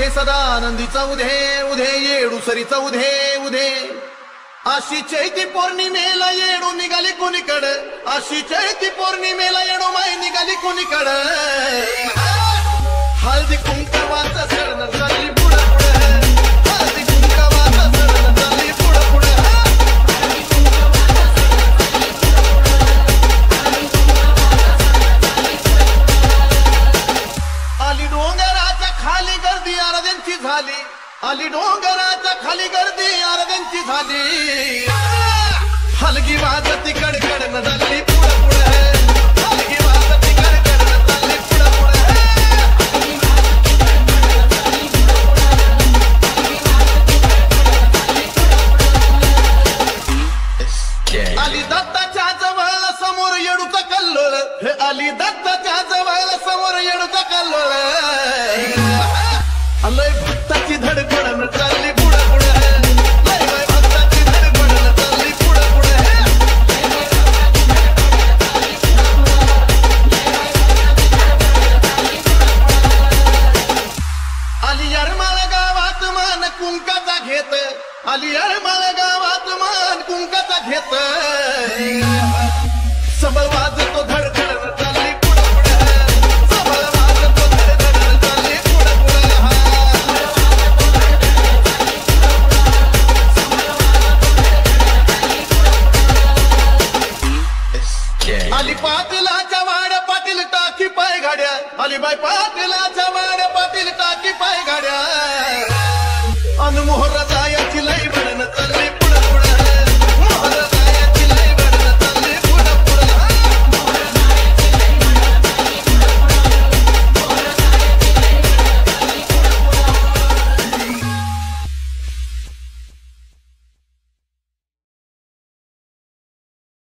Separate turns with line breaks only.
उधे सदा आनंदीचा उधे उधे येडू सरीचा उधे उधे अशी चैती पौर्णिमेला येडू निघाली कोणीकड अशी चैती पौर्णिमेला येडू माई निघाली कोणीकड हळदी कुंकवाचा सण चालली पुढं पुढं हळदी कुंकवाचा सण चालली पुढं पुढं आली डोंगराच्या खाली गर्दी आराध्यांची झाली आली डोंगराच्या खाली गर्दी आराध्यांची झाली हलगी वाजती कडकड न झाली पुढं पुढं हलगी वाजती कडकड न झाली पुढं पुढं आली दत्ताच्या जवळ समोर येडूचा कल्लोळ हे आली दत्ताच्या जवळ समोर येडूचा कल्लोळ लय भक्ताची धडपडन चालली पुढं पुढं लय भक्ताची धडपडन चालली पुढं पुढं आली येरमाळ गावात मान कुंकाचा घेत आली येरमाळ गावात मान कुंकाचा घेत सबळ वाजतो धडधडन चालली पुढं पुढं सबळ वाजतो धडधडन चालली पुढं पुढं आली पाटलाच्या वाड्या पाटील टाकी पाय गाड्या आली बाई पाटलाच्या वाड्या पाटील टाकी पाय गाड्या अनमोहराचा